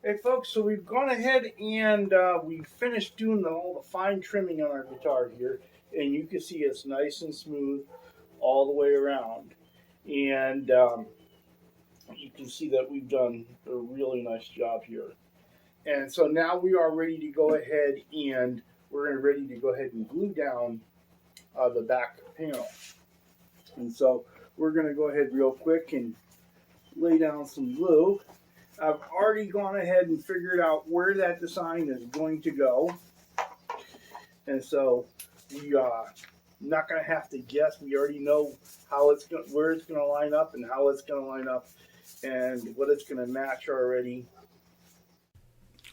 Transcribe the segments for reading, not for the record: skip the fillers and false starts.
Hey folks, so we've gone ahead and we finished doing all the fine trimming on our guitar here, and you can see it's nice and smooth all the way around. And you can see that we've done a really nice job here. And so now we are ready to go ahead and we're ready to go ahead and glue down the back panel. And so we're going to go ahead real quick and lay down some glue. I've already gone ahead and figured out where that design is going to go. And so we not going to have to guess. We already know how it's going, where it's going to line up and how it's going to line up and what it's going to match already.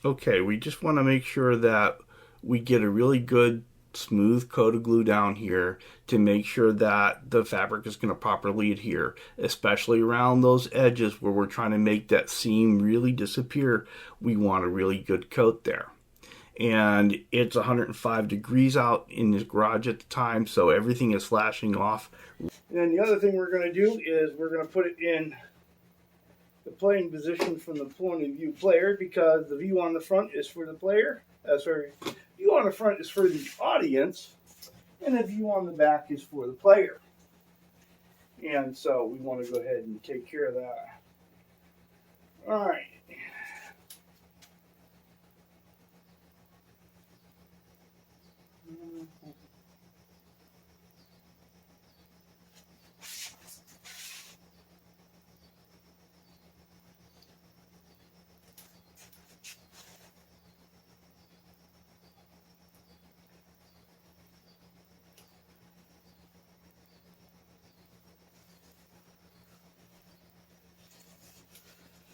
Okay, we just want to make sure that we get a really good smooth coat of glue down here to make sure that the fabric is going to properly adhere, especially around those edges where we're trying to make that seam really disappear. We want a really good coat there. And it's 105 degrees out in this garage at the time, so everything is flashing off. And then the other thing we're going to do is we're going to put it in the playing position from the point of view player, because the view on the front is for the player. View on the front is for the audience, and the view on the back is for the player. And so we want to go ahead and take care of that. All right.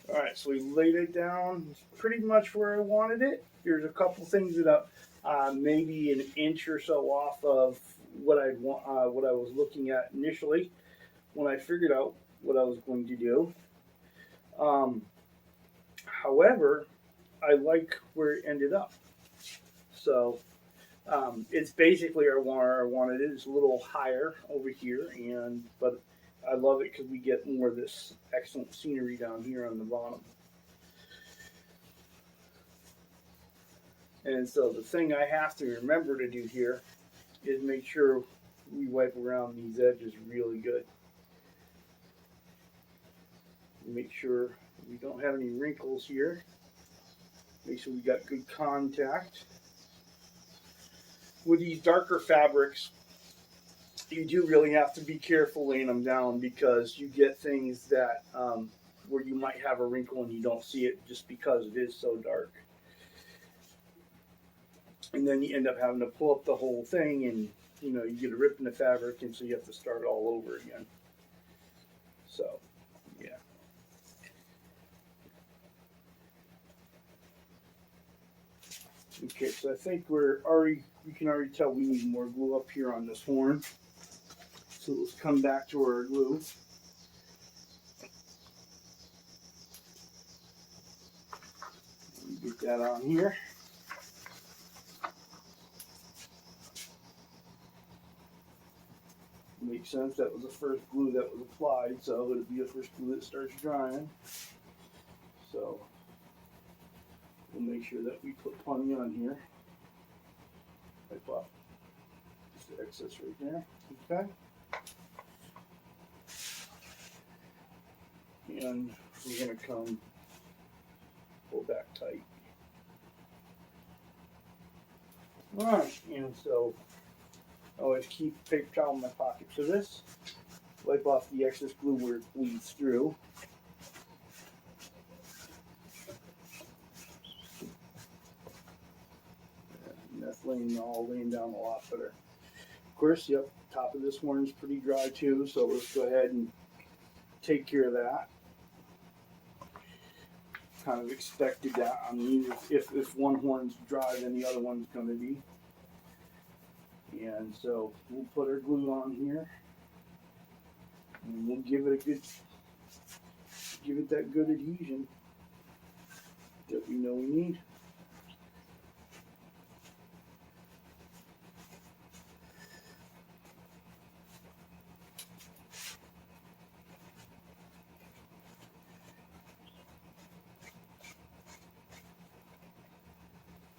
Alright, so we laid it down pretty much where I wanted it. There's a couple things that maybe an inch or so off of what I was looking at initially when I figured out what I was going to do. However, I like where it ended up. So it's basically where I wanted it. It's a little higher over here, but I love it because we get more of this excellent scenery down here on the bottom. And so the thing I have to remember to do here is make sure we wipe around these edges really good. Make sure we don't have any wrinkles here. Make sure we got good contact. With these darker fabrics, you do really have to be careful laying them down, because you get things that where you might have a wrinkle and you don't see it just because it is so dark. And then you end up having to pull up the whole thing, and you get a rip in the fabric, and so you have to start all over again. So, yeah. Okay, so I think we can already tell we need more glue up here on this horn. So let's come back to our glue. Get that on here. Makes sense. That was the first glue that was applied, so it'll be the first glue that starts drying. So we'll make sure that we put plenty on here. Wipe off just the excess right there. Okay. And we're going to come pull back tight. Alright, and so I always keep a paper towel in my pocket for this. Wipe off the excess glue where it bleeds through. And that's laying down a lot better. Of course, yep, top of this horn is pretty dry too, so let's go ahead and take care of that. Kind of expected that. I mean, if one horn's dry, then the other one's going to be. And so we'll put our glue on here, and we'll give it that good adhesion that we know we need.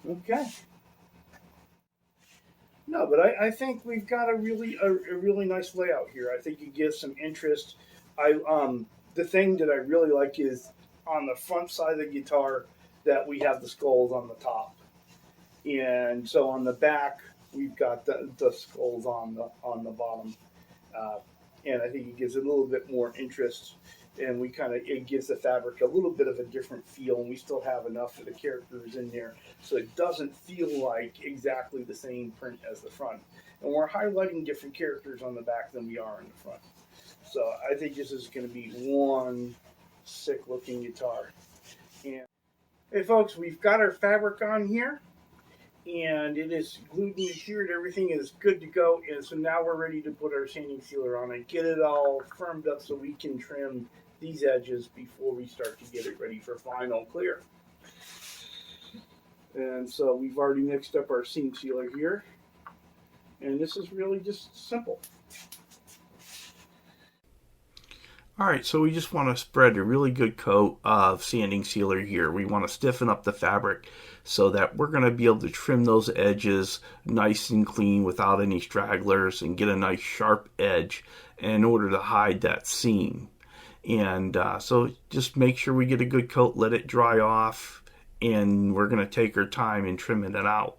Okay. No, but I think we've got a really nice layout here. I think it gives some interest. The thing that I really like is on the front side of the guitar that we have the skulls on the top, and so on the back we've got the skulls on the bottom, uh, and I think it gives it a little bit more interest, and it gives the fabric a little bit of a different feel, and we still have enough of the characters in there, so it doesn't feel like exactly the same print as the front, and we're highlighting different characters on the back than we are in the front. So I think this is going to be one sick looking guitar. And hey folks, we've got our fabric on here, and it is glued and adhered. Everything is good to go, and so now we're ready to put our sanding sealer on and get it all firmed up so we can trim these edges before we start to get it ready for final clear. And so we've already mixed up our seam sealer here, and this is really just simple. Alright, so we just want to spread a really good coat of sanding sealer here. We want to stiffen up the fabric so that we're going to be able to trim those edges nice and clean without any stragglers and get a nice sharp edge in order to hide that seam. And so just make sure we get a good coat, let it dry off, and we're going to take our time in trimming it out.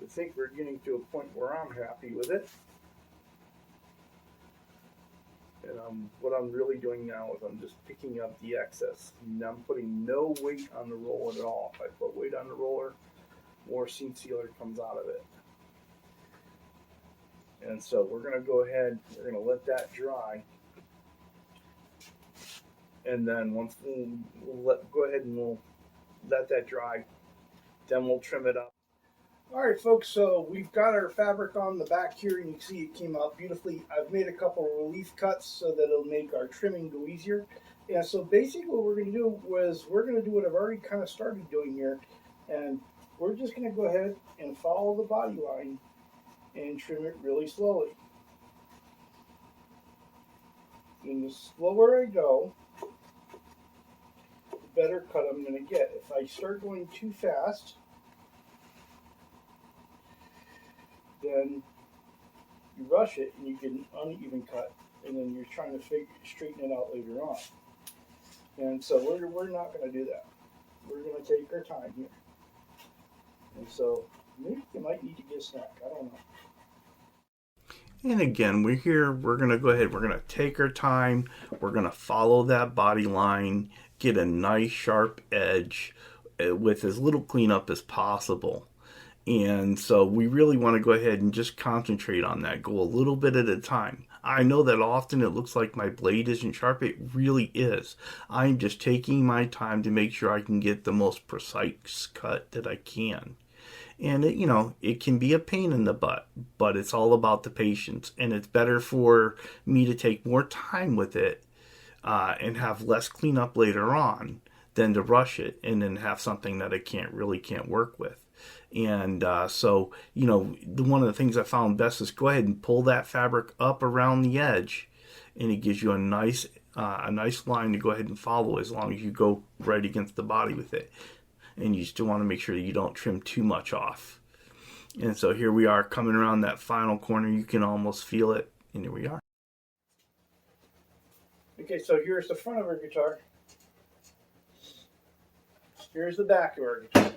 I think we're getting to a point where I'm happy with it. And what I'm really doing now is I'm just picking up the excess. And I'm putting no weight on the roller at all. If I put weight on the roller, more seam sealer comes out of it. And so we're going to go ahead, we're going to let that dry. And then once go ahead and we'll let that dry. Then we'll trim it up. All right, folks, so we've got our fabric on the back here, and you can see it came out beautifully. I've made a couple of relief cuts so that it'll make our trimming go easier. And so basically what we're going to do was we're going to do what I've already kind of started doing here, and we're just going to go ahead and follow the body line and trim it really slowly. And the slower I go, the better cut I'm going to get. If I start going too fast, then you rush it and you get an uneven cut, and then you're trying to straighten it out later on. And so we're not going to do that. We're going to take our time here. And so maybe you might need to get a snack. I don't know. And again, we're here, we're going to go ahead, we're going to take our time, we're going to follow that body line, get a nice sharp edge with as little cleanup as possible. And so we really want to go ahead and just concentrate on that, go a little bit at a time. I know that often it looks like my blade isn't sharp. It really is. I'm just taking my time to make sure I can get the most precise cut that I can. And it can be a pain in the butt, but it's all about the patience. And it's better for me to take more time with it and have less cleanup later on than to rush it and then have something that I can't work with. And so one of the things I found best is go ahead and pull that fabric up around the edge, and it gives you a nice line to go ahead and follow as long as you go right against the body with it. And you still want to make sure that you don't trim too much off. And so here we are coming around that final corner. You can almost feel it, and here we are. Okay, so here's the front of our guitar. Here's the back of our guitar.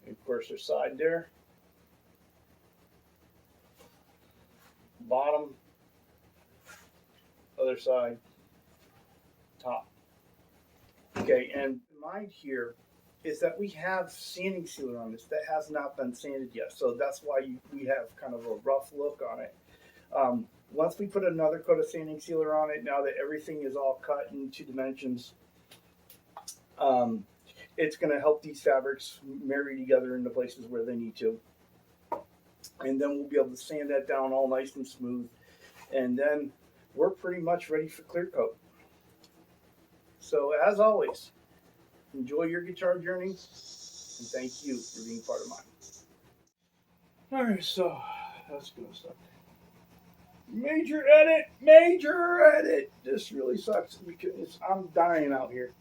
And of course, there's side there. Bottom. Other side. Top. Okay, and mind here is that we have sanding sealer on this that has not been sanded yet, so that's why we have kind of a rough look on it. Once we put another coat of sanding sealer on it, now that everything is all cut in 2 dimensions, it's going to help these fabrics marry together in the places where they need to. And then we'll be able to sand that down all nice and smooth, and then we're pretty much ready for clear coat. So as always, enjoy your guitar journey, and thank you for being part of mine. All right, so that's good stuff. Major edit. Major edit. This really sucks because I'm dying out here.